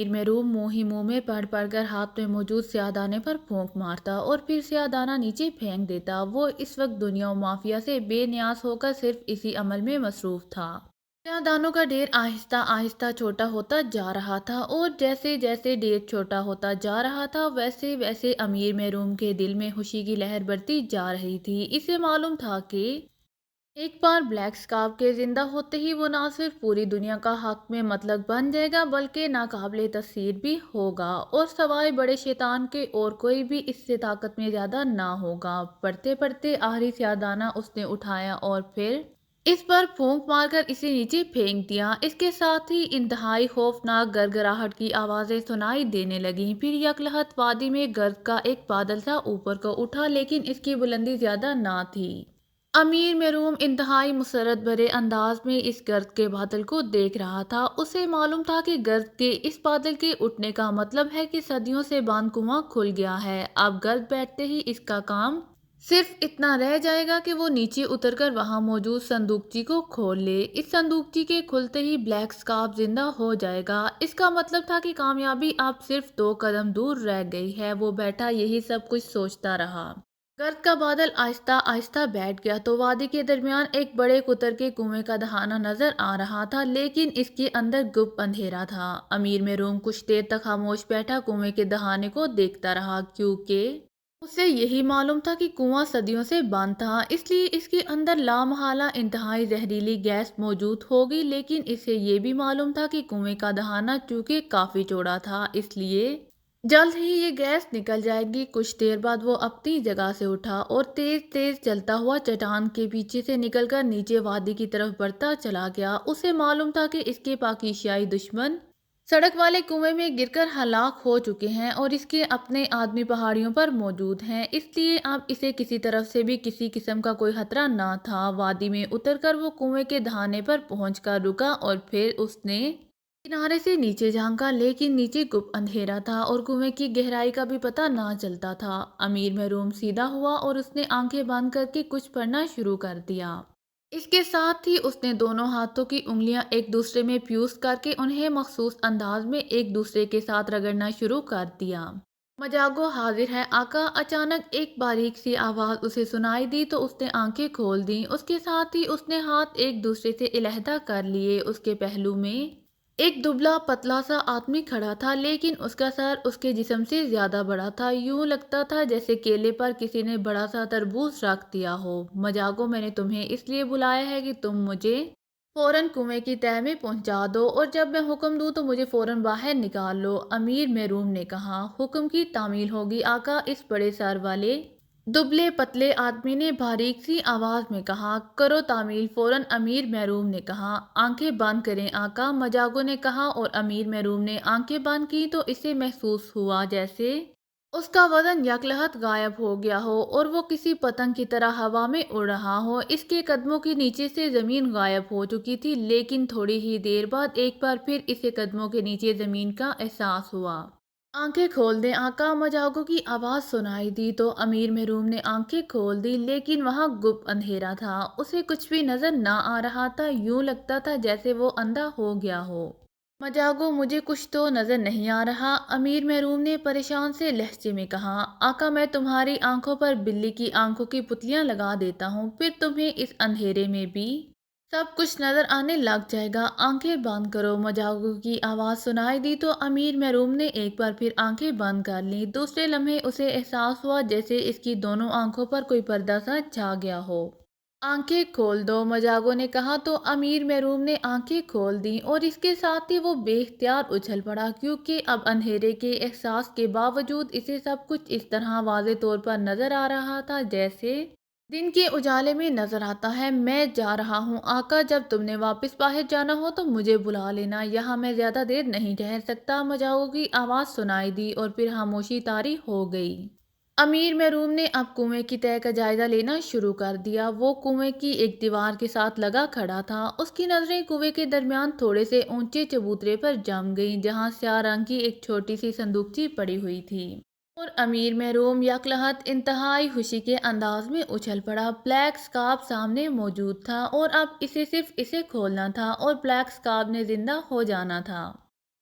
امیر محروم منہ ہی منہ میں پڑھ پڑھ کر ہاتھ میں موجود سیاہ دانے پر پھونک مارتا اور پھر سیاہ دانہ نیچے پھینک دیتا۔ وہ اس وقت دنیا و مافیا سے بے نیاز ہو کر صرف اسی عمل میں مصروف تھا۔ سیاہ دانوں کا ڈھیر آہستہ آہستہ چھوٹا ہوتا جا رہا تھا اور جیسے جیسے ڈھیر چھوٹا ہوتا جا رہا تھا ویسے ویسے امیر محروم کے دل میں خوشی کی لہر بڑھتی جا رہی تھی۔ اسے معلوم تھا کہ ایک بار بلیک اسکارف کے زندہ ہوتے ہی وہ نہ صرف پوری دنیا کا حق میں مطلق بن جائے گا بلکہ ناقابل تسخیر بھی ہوگا اور سوائے بڑے شیطان کے اور کوئی بھی اس سے طاقت میں زیادہ نہ ہوگا۔ پڑھتے پڑھتے آخری سیاہ دانہ اس نے اٹھایا اور پھر اس پر پھونک مار کر اسے نیچے پھینک دیا۔ اس کے ساتھ ہی انتہائی خوفناک گڑگڑاہٹ کی آوازیں سنائی دینے لگیں۔ پھر یکلہت وادی میں گرد کا ایک بادل سا اوپر کو اٹھا لیکن اس کی بلندی زیادہ نہ تھی۔ امیر محروم انتہائی مسرت بھرے انداز میں اس گرد کے بادل کو دیکھ رہا تھا۔ اسے معلوم تھا کہ گرد کے اس بادل کے اٹھنے کا مطلب ہے کہ صدیوں سے بند کنواں کھل گیا ہے۔ اب گرد بیٹھتے ہی اس کا کام صرف اتنا رہ جائے گا کہ وہ نیچے اتر کر وہاں موجود صندوقچی کو کھول لے۔ اس صندوقچی کے کھلتے ہی بلیک اسکارف زندہ ہو جائے گا۔ اس کا مطلب تھا کہ کامیابی اب صرف 2 قدم دور رہ گئی ہے۔ وہ بیٹھا یہی سب کچھ سوچتا رہا۔ گرد کا بادل آہستہ آہستہ بیٹھ گیا تو وادی کے درمیان ایک بڑے قطر کے کنویں کا دہانہ نظر آ رہا تھا لیکن اس کے اندر گپ اندھیرا تھا۔ امیر محروم کچھ دیر تک خاموش بیٹھا کنویں کے دہانے کو دیکھتا رہا کیونکہ اسے یہی معلوم تھا کہ کنواں صدیوں سے بند تھا اس لیے اس کے اندر لامحالہ انتہائی زہریلی گیس موجود ہوگی، لیکن اسے یہ بھی معلوم تھا کہ کنویں کا دہانہ چونکہ کافی چوڑا تھا اس لیے جلد ہی یہ گیس نکل جائے گی۔ کچھ دیر بعد وہ اپنی جگہ سے اٹھا اور تیز تیز چلتا ہوا چٹان کے پیچھے سے نکل کر نیچے وادی کی طرف بڑھتا چلا گیا۔ اسے معلوم تھا کہ اس کے پاکیزیائی دشمن سڑک والے کنویں میں گر کر ہلاک ہو چکے ہیں اور اس کے اپنے آدمی پہاڑیوں پر موجود ہیں، اس لیے اب اسے کسی طرف سے بھی کسی قسم کا کوئی خطرہ نہ تھا۔ وادی میں اتر کر وہ کنویں کے دہانے پر پہنچ کر رکا اور پھر اس نے کنارے سے نیچے جھانکا لیکن نیچے گپ اندھیرا تھا اور کنویں کی گہرائی کا بھی پتہ نہ چلتا تھا۔ امیر محروم سیدھا ہوا اور اس نے آنکھیں بند کر کے کچھ پڑھنا شروع کر دیا۔ اس کے ساتھ ہی اس نے دونوں ہاتھوں کی انگلیاں ایک دوسرے میں پیوست کر کے انہیں مخصوص انداز میں ایک دوسرے کے ساتھ رگڑنا شروع کر دیا۔ مجاگو حاضر ہے آقا! اچانک ایک باریک سی آواز اسے سنائی دی تو اس نے آنکھیں کھول دیں۔ اس کے ساتھ ہی اس نے ہاتھ ایک دوسرے سے علیحدہ کر لیے۔ اس کے پہلو میں ایک دبلا پتلا سا آدمی کھڑا تھا لیکن اس کا سر اس کے جسم سے زیادہ بڑا تھا، یوں لگتا تھا جیسے کیلے پر کسی نے بڑا سا تربوز رکھ دیا ہو۔ مجاگو، میں نے تمہیں اس لیے بلایا ہے کہ تم مجھے فوراً کنویں کی تہہ میں پہنچا دو اور جب میں حکم دوں تو مجھے فوراً باہر نکال لو۔ امیر محروم نے کہا۔ حکم کی تعمیل ہوگی آقا! اس بڑے سر والے دبلے پتلے آدمی نے باریک سی آواز میں کہا۔ کرو تعمیل فوراً! امیر محروم نے کہا۔ آنکھیں بند کریں آقا! مجاگو نے کہا اور امیر محروم نے آنکھیں بند کی تو اسے محسوس ہوا جیسے اس کا وزن یکلہت غائب ہو گیا ہو اور وہ کسی پتنگ کی طرح ہوا میں اڑ رہا ہو۔ اس کے قدموں کے نیچے سے زمین غائب ہو چکی تھی لیکن تھوڑی ہی دیر بعد ایک بار پھر اسے قدموں کے نیچے زمین کا احساس ہوا۔ آنکھیں کھول دیں آقا! مجاگو کی آواز سنائی دی تو امیر محروم نے آنکھیں کھول دی لیکن وہاں گپ اندھیرا تھا۔ اسے کچھ بھی نظر نہ آ رہا تھا، یوں لگتا تھا جیسے وہ اندھا ہو گیا ہو۔ مجاگو، مجھے کچھ تو نظر نہیں آ رہا، امیر محروم نے پریشان سے لہجے میں کہا۔ آقا، میں تمہاری آنکھوں پر بلی کی آنکھوں کی پتلیاں لگا دیتا ہوں، پھر تمہیں اس اندھیرے میں بھی سب کچھ نظر آنے لگ جائے گا۔ آنکھیں بند کرو! مجاگو کی آواز سنائی دی تو امیر محروم نے ایک بار پھر آنکھیں بند کر لیں۔ دوسرے لمحے اسے احساس ہوا جیسے اس کی دونوں آنکھوں پر کوئی پردہ سا چھا گیا ہو۔ آنکھیں کھول دو! مجاگو نے کہا تو امیر محروم نے آنکھیں کھول دیں اور اس کے ساتھ ہی وہ بے اختیار اچھل پڑا کیونکہ اب اندھیرے کے احساس کے باوجود اسے سب کچھ اس طرح واضح طور پر نظر آ رہا تھا جیسے دن کے اجالے میں نظر آتا ہے۔ میں جا رہا ہوں آقا! جب تم نے واپس باہر جانا ہو تو مجھے بلا لینا، یہاں میں زیادہ دیر نہیں ٹھہر سکتا۔ مجاگو کی آواز سنائی دی اور پھر خاموشی طاری ہو گئی۔ امیر محروم نے اب کنویں کی تہہ کا جائزہ لینا شروع کر دیا۔ وہ کنویں کی ایک دیوار کے ساتھ لگا کھڑا تھا۔ اس کی نظریں کنویں کے درمیان تھوڑے سے اونچے چبوترے پر جم گئیں جہاں سیاہ رنگ کی ایک چھوٹی سی صندوقچی پڑی ہوئی تھی اور امیر محروم یکلہت انتہائی خوشی کے انداز میں اچھل پڑا۔ بلیک اسکارف سامنے موجود تھا اور اب اسے صرف اسے کھولنا تھا اور بلیک اسکارف نے زندہ ہو جانا تھا۔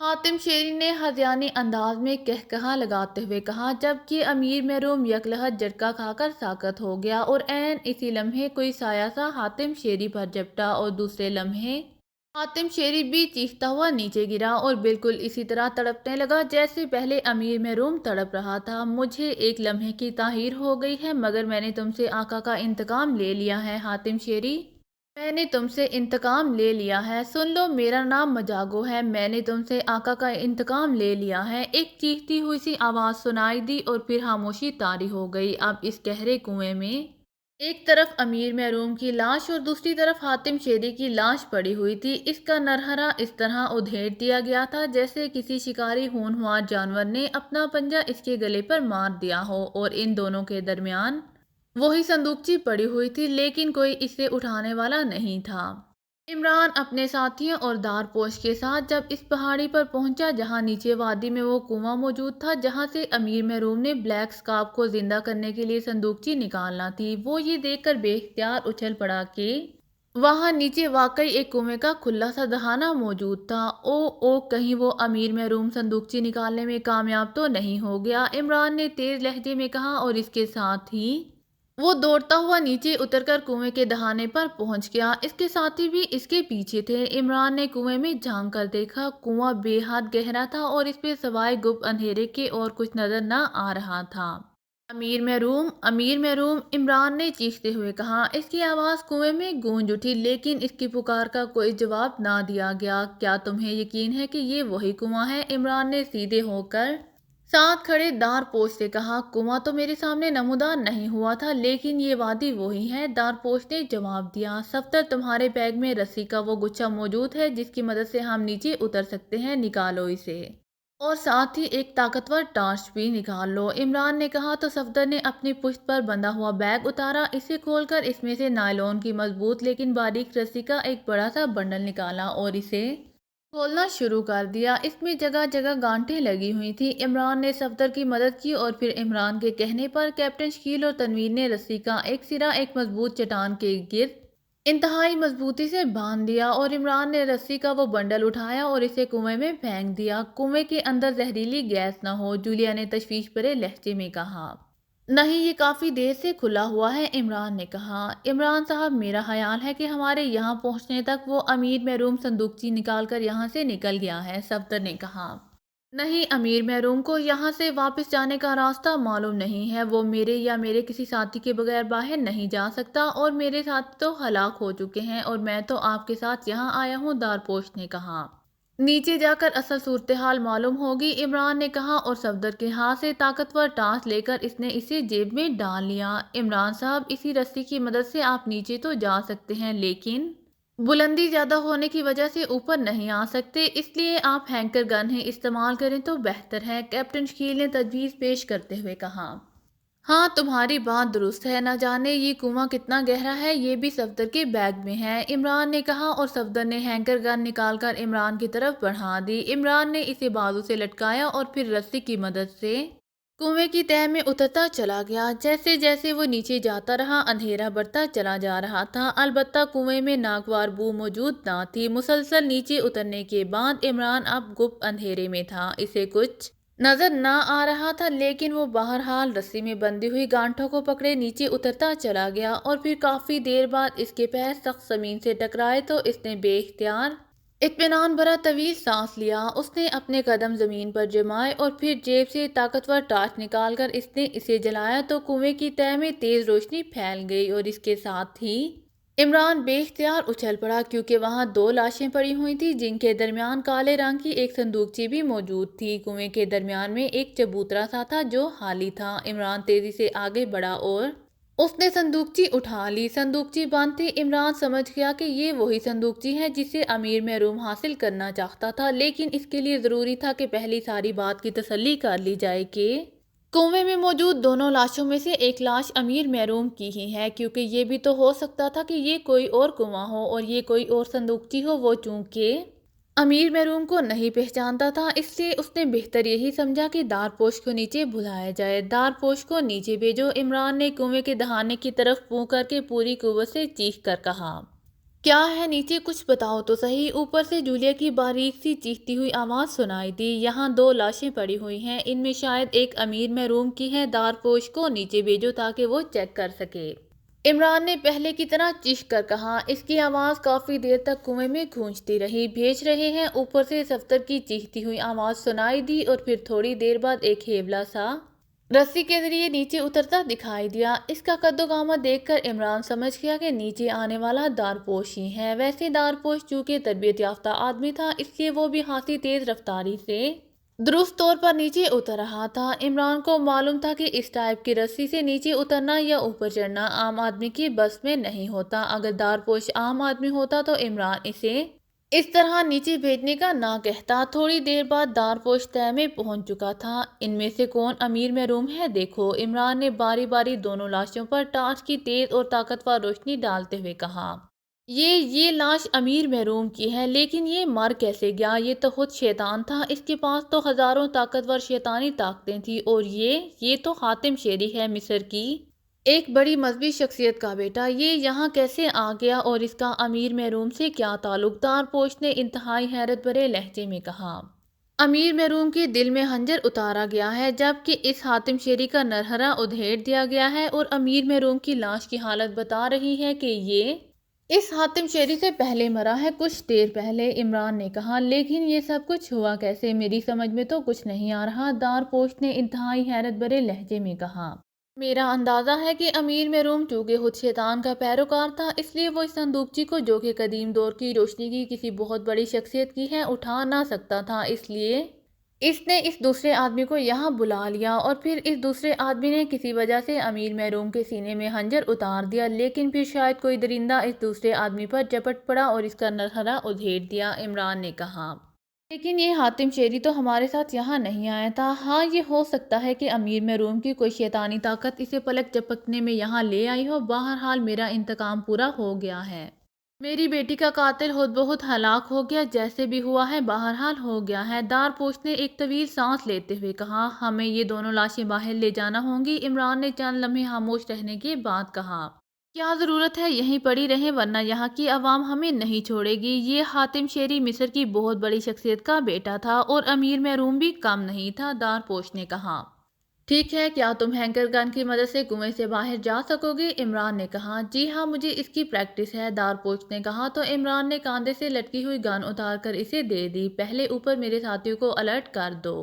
حاتم شیری نے ہذیانی انداز میں قہقہہ لگاتے ہوئے کہا، جبکہ امیر محروم یکلحظ جھٹکا کھا کر ساکت ہو گیا اور عین اسی لمحے کوئی سایہ سا حاتم شیری پر جھپٹا اور دوسرے لمحے حاتم شیری بھی چیختا ہوا نیچے گرا اور بالکل اسی طرح تڑپنے لگا جیسے پہلے امیر محروم تڑپ رہا تھا۔ مجھے ایک لمحے کی تاخیر ہو گئی ہے مگر میں نے تم سے آقا کا انتقام لے لیا ہے حاتم شیری، میں نے تم سے انتقام لے لیا ہے، سن لو میرا نام مجاگو ہے، میں نے تم سے آقا کا انتقام لے لیا ہے۔ ایک چیختی ہوئی سی آواز سنائی دی اور پھر خاموشی طاری ہو گئی۔ اب اس گہرے کنویں میں ایک طرف امیر محروم کی لاش اور دوسری طرف حاتم شیری کی لاش پڑی ہوئی تھی۔ اس کا نرہرا اس طرح ادھیڑ دیا گیا تھا جیسے کسی شکاری ہونہار جانور نے اپنا پنجہ اس کے گلے پر مار دیا ہو، اور ان دونوں کے درمیان وہی صندوقچی پڑی ہوئی تھی لیکن کوئی اسے اٹھانے والا نہیں تھا۔ عمران اپنے ساتھیوں اور دارپوش کے ساتھ جب اس پہاڑی پر پہنچا جہاں نیچے وادی میں وہ کنواں موجود تھا جہاں سے امیر محروم نے بلیک اسکارپ کو زندہ کرنے کے لیے صندوقچی نکالنا تھی، وہ یہ دیکھ کر بے اختیار اچھل پڑا کہ وہاں نیچے واقعی ایک کنویں کا کھلا سا دہانہ موجود تھا۔ او کہیں وہ امیر محروم صندوقچی نکالنے میں کامیاب تو نہیں ہو گیا، عمران نے تیز لہجے میں کہا، اور اس کے ساتھ ہی وہ دوڑتا ہوا نیچے اتر کر کنویں کے دہانے پر پہنچ گیا۔ اس کے ساتھی بھی اس کے پیچھے تھے۔ عمران نے کنویں میں جھانک کر دیکھا، کنواں بے حد گہرا تھا اور اس پہ سوائے گپ اندھیرے کے اور کچھ نظر نہ آ رہا تھا۔ امیر محروم، امیر محروم، عمران نے چیختے ہوئے کہا۔ اس کی آواز کنویں میں گونج اٹھی لیکن اس کی پکار کا کوئی جواب نہ دیا گیا۔ کیا تمہیں یقین ہے کہ یہ وہی کنواں ہے؟ عمران نے سیدھے ہو کر ساتھ کھڑے دارپوش سے کہا۔ کنواں تو میرے سامنے نمودار نہیں ہوا تھا لیکن یہ وادی وہی ہے، دارپوش نے جواب دیا۔ صفدر، تمہارے بیگ میں رسی کا وہ گچھا موجود ہے جس کی مدد سے ہم نیچے اتر سکتے ہیں، نکالو اسے، اور ساتھ ہی ایک طاقتور ٹارچ بھی نکال لو، عمران نے کہا تو صفدر نے اپنی پشت پر بندھا ہوا بیگ اتارا، اسے کھول کر اس میں سے نائلون کی مضبوط لیکن باریک رسی کا ایک بڑا سا بنڈل نکالا اور اسے کھولنا شروع کر دیا۔ اس میں جگہ جگہ گانٹیں لگی ہوئی تھیں۔ عمران نے صفدر کی مدد کی اور پھر عمران کے کہنے پر کیپٹن شکیل اور تنویر نے رسی کا ایک سرا ایک مضبوط چٹان کے گرد انتہائی مضبوطی سے باندھ دیا اور عمران نے رسی کا وہ بنڈل اٹھایا اور اسے کنویں میں پھینک دیا۔ کنویں کے اندر زہریلی گیس نہ ہو، جولیا نے تشویش بھرے لہجے میں کہا۔ نہیں، یہ کافی دیر سے کھلا ہوا ہے، عمران نے کہا۔ عمران صاحب، میرا خیال ہے کہ ہمارے یہاں پہنچنے تک وہ امیر محروم صندوقچی نکال کر یہاں سے نکل گیا ہے، صفدر نے کہا۔ نہیں، امیر محروم کو یہاں سے واپس جانے کا راستہ معلوم نہیں ہے، وہ میرے یا میرے کسی ساتھی کے بغیر باہر نہیں جا سکتا، اور میرے ساتھی تو ہلاک ہو چکے ہیں اور میں تو آپ کے ساتھ یہاں آیا ہوں، دارپوش نے کہا۔ نیچے جا کر اصل صورتحال معلوم ہوگی، عمران نے کہا اور صفدر کے ہاتھ سے طاقتور ٹارچ لے کر اس نے اسے جیب میں ڈال لیا۔ عمران صاحب، اسی رسی کی مدد سے آپ نیچے تو جا سکتے ہیں لیکن بلندی زیادہ ہونے کی وجہ سے اوپر نہیں آ سکتے، اس لیے آپ ہینکر گن ہی استعمال کریں تو بہتر ہے، کیپٹن شکیل نے تجویز پیش کرتے ہوئے کہا۔ ہاں، تمہاری بات درست ہے، نہ جانے یہ کنواں کتنا گہرا ہے، یہ بھی صفدر کے بیگ میں ہے، عمران نے کہا اور صفدر نے ہینکر گن نکال کر عمران کی طرف بڑھا دی۔ عمران نے اسے بازو سے لٹکایا اور پھر رسی کی مدد سے کنویں کی تہہ میں اترتا چلا گیا۔ جیسے جیسے وہ نیچے جاتا رہا اندھیرا بڑھتا چلا جا رہا تھا، البتہ کنویں میں ناگوار بو موجود نہ تھی۔ مسلسل نیچے اترنے کے بعد عمران اب گپ اندھیرے میں تھا، اسے کچھ نظر نہ آ رہا تھا لیکن وہ بہرحال رسی میں بندھی ہوئی گانٹھوں کو پکڑے نیچے اترتا چلا گیا اور پھر کافی دیر بعد اس کے پیر سخت زمین سے ٹکرائے تو اس نے بے اختیار اطمینان بھرا طویل سانس لیا۔ اس نے اپنے قدم زمین پر جمائے اور پھر جیب سے طاقتور ٹارچ نکال کر اس نے اسے جلایا تو کنویں کی تہہ میں تیز روشنی پھیل گئی اور اس کے ساتھ ہی عمران بے اختیار اچھل پڑا کیونکہ وہاں دو لاشیں پڑی ہوئی تھیں جن کے درمیان کالے رنگ کی ایک صندوقچی بھی موجود تھی۔ کنویں کے درمیان میں ایک چبوترا سا تھا جو خالی تھا۔ عمران تیزی سے آگے بڑھا اور اس نے صندوقچی اٹھا لی۔ صندوقچی بند تھی۔ عمران سمجھ گیا کہ یہ وہی صندوقچی ہے جسے امیر محروم حاصل کرنا چاہتا تھا لیکن اس کے لیے ضروری تھا کہ پہلی ساری بات کی تسلی کر لی جائے کہ کنویں میں موجود دونوں لاشوں میں سے ایک لاش امیر محروم کی ہی ہے، کیونکہ یہ بھی تو ہو سکتا تھا کہ یہ کوئی اور کنواں ہو اور یہ کوئی اور صندوقچی ہو۔ وہ چونکہ امیر محروم کو نہیں پہچانتا تھا اس لیے اس نے بہتر یہی سمجھا کہ دارپوش کو نیچے بلایا جائے۔ دارپوش کو نیچے بھیجو، عمران نے کنویں کے دہانے کی طرف منہ کر کے پوری قوت سے چیخ کر کہا۔ کیا ہے نیچے کچھ بتاؤ تو صحیح۔ اوپر سے جولیا کی باریک سی چیختی ہوئی آواز سنائی دی۔ یہاں 2 لاشیں پڑی ہوئی ہیں، ان میں شاید ایک امیر محروم کی ہے، دارپوش کو نیچے بھیجو تاکہ وہ چیک کر سکے۔ عمران نے پہلے کی طرح چیخ کر کہا۔ اس کی آواز کافی دیر تک کنویں میں گونجتی رہی۔ بھیج رہے ہیں۔ اوپر سے صفدر کی چیختی ہوئی آواز سنائی دی اور پھر تھوڑی دیر بعد ایک ہیبلا سا رسی کے ذریعے نیچے اترتا دکھائی دیا۔ اس کا قد و قامت دیکھ کر عمران سمجھ گیا کہ نیچے آنے والا دارپوش ہی ہے۔ ویسے دارپوش چونکہ تربیت یافتہ آدمی تھا، اس لیے وہ بھی خاصی تیز رفتاری سے درست طور پر نیچے اتر رہا تھا۔ عمران کو معلوم تھا کہ اس ٹائپ کی رسی سے نیچے اترنا یا اوپر چڑھنا عام آدمی کی بس میں نہیں ہوتا۔ اگر دارپوش عام آدمی ہوتا تو عمران اسے اس طرح نیچے بھیجنے کا نہ کہتا۔ تھوڑی دیر بعد دارپوش طے میں پہنچ چکا تھا۔ ان میں سے کون امیر محروم ہے دیکھو، عمران نے باری باری دونوں لاشوں پر ٹارچ کی تیز اور طاقتور روشنی ڈالتے ہوئے کہا۔ یہ لاش امیر محروم کی ہے، لیکن یہ مر کیسے گیا؟ یہ تو خود شیطان تھا، اس کے پاس تو ہزاروں طاقتور شیطانی طاقتیں تھیں، اور یہ تو حاتم شیری ہے، مصر کی ایک بڑی مذہبی شخصیت کا بیٹا۔ یہ یہاں کیسے آ گیا اور اس کا امیر محروم سے کیا تعلق؟ دارپوش نے انتہائی حیرت بھرے لہجے میں کہا۔ امیر محروم کے دل میں خنجر اتارا گیا ہے، جبکہ اس حاتم شیری کا نرہرا ادھیڑ دیا گیا ہے، اور امیر محروم کی لاش کی حالت بتا رہی ہے کہ یہ اس حاتم شیری سے پہلے مرا ہے، کچھ دیر پہلے۔ عمران نے کہا، لیکن یہ سب کچھ ہوا کیسے؟ میری سمجھ میں تو کچھ نہیں آ رہا، دارپوش نے انتہائی حیرت بھرے لہجے میں کہا۔ میرا اندازہ ہے کہ امیر محروم چونکہ خود شیطان کا پیروکار تھا، اس لیے وہ اس صندوقچی کو، جو کہ قدیم دور کی روشنی کی کسی بہت بڑی شخصیت کی ہے، اٹھا نہ سکتا تھا، اس لیے اس نے اس دوسرے آدمی کو یہاں بلا لیا، اور پھر اس دوسرے آدمی نے کسی وجہ سے امیر محروم کے سینے میں خنجر اتار دیا، لیکن پھر شاید کوئی درندہ اس دوسرے آدمی پر جپٹ پڑا اور اس کا نرہرا ادھیڑ دیا۔ عمران نے کہا، لیکن یہ حاتم شیری تو ہمارے ساتھ یہاں نہیں آیا تھا۔ ہاں، یہ ہو سکتا ہے کہ امیر محروم کی کوئی شیطانی طاقت اسے پلک جھپکنے میں یہاں لے آئی ہو۔ بہرحال میرا انتقام پورا ہو گیا ہے، میری بیٹی کا قاتل خود بخود ہلاک ہو گیا، جیسے بھی ہوا ہے بہرحال ہو گیا ہے۔ دارپوش نے ایک طویل سانس لیتے ہوئے کہا۔ ہمیں یہ دونوں لاشیں باہر لے جانا ہوں گی، عمران نے چند لمحے خاموش رہنے کے بعد کہا۔ کیا ضرورت ہے یہیں پڑی رہیں، ورنہ یہاں کی عوام ہمیں نہیں چھوڑے گی۔ یہ حاتم شیری مصر کی بہت بڑی شخصیت کا بیٹا تھا، اور امیر محروم بھی کم نہیں تھا، دارپوش نے کہا۔ ٹھیک ہے، کیا تم ہینکر گن کی مدد سے کنویں سے باہر جا سکو گے؟ عمران نے کہا۔ جی ہاں، مجھے اس کی پریکٹس ہے، دارپوش نے کہا۔ تو عمران نے کاندھے سے لٹکی ہوئی گن اتار کر اسے دے دی۔ پہلے اوپر میرے ساتھیوں کو الرٹ کر دو،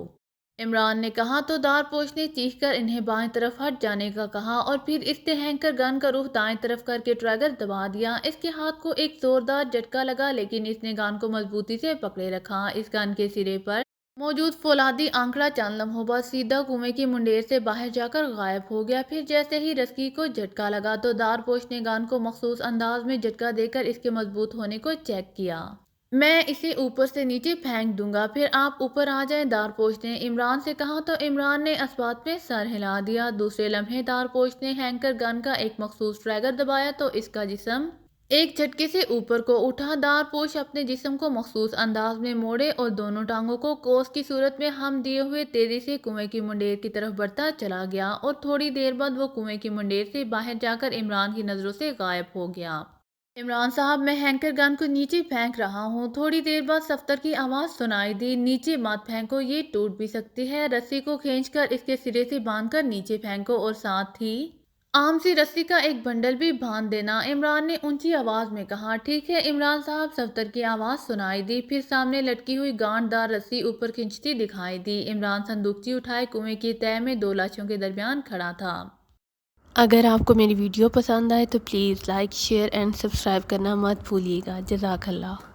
عمران نے کہا۔ تو دارپوش نے چیخ کر انہیں بائیں طرف ہٹ جانے کا کہا، اور پھر اس نے ہینکر گن کا رخ دائیں طرف کر کے ٹریگر دبا دیا۔ اس کے ہاتھ کو ایک زوردار جھٹکا لگا، لیکن اس نے گن کو مضبوطی سے پکڑے رکھا۔ اس گن کے سرے پر موجود فولادی آنکڑا چند لمحوں بعد سیدھا کنویں کی منڈیر سے باہر جا کر غائب ہو گیا۔ پھر جیسے ہی رسی کو جھٹکا لگا تو دارپوش نے گن کو مخصوص انداز میں جھٹکا دے کر اس کے مضبوط ہونے کو چیک کیا۔ میں اسے اوپر سے نیچے پھینک دوں گا، پھر آپ اوپر آ جائیں، دارپوش نے عمران سے کہا۔ تو عمران نے اس بات پہ سر ہلا دیا۔ دوسرے لمحے دارپوش نے ہینکر گن کا ایک مخصوص ٹریگر دبایا تو اس کا جسم ایک جھٹکے سے اوپر کو اٹھا۔ دارپوش اپنے جسم کو مخصوص انداز میں موڑے اور دونوں ٹانگوں کو کوس کی صورت میں ہم دیے ہوئے تیزی سے کنویں کی منڈیر کی طرف بڑھتا چلا گیا، اور تھوڑی دیر بعد وہ کنویں کی منڈیر سے باہر جا کر عمران کی نظروں سے غائب ہو گیا۔ عمران صاحب، میں ہینکر گن کو نیچے پھینک رہا ہوں۔ تھوڑی دیر بعد صفدر کی آواز سنائی دی۔ نیچے مت پھینکو، یہ ٹوٹ بھی سکتی ہے، رسی کو کھینچ کر اس کے سرے سے باندھ کر نیچے پھینکو، اور ساتھ ہی عام سی رسی کا ایک بنڈل بھی باندھ دینا، عمران نے اونچی آواز میں کہا۔ ٹھیک ہے عمران صاحب، صفدر کی آواز سنائی دی۔ پھر سامنے لٹکی ہوئی گانٹ دار رسی اوپر کھنچتی دکھائی دی۔ عمران صندوقچی اٹھائے کنویں کی تہہ میں 2 لاشوں کے درمیان کھڑا تھا۔ اگر آپ کو میری ویڈیو پسند آئے تو please like, share and subscribe کرنا مت بھولیے گا۔ جزاک اللہ۔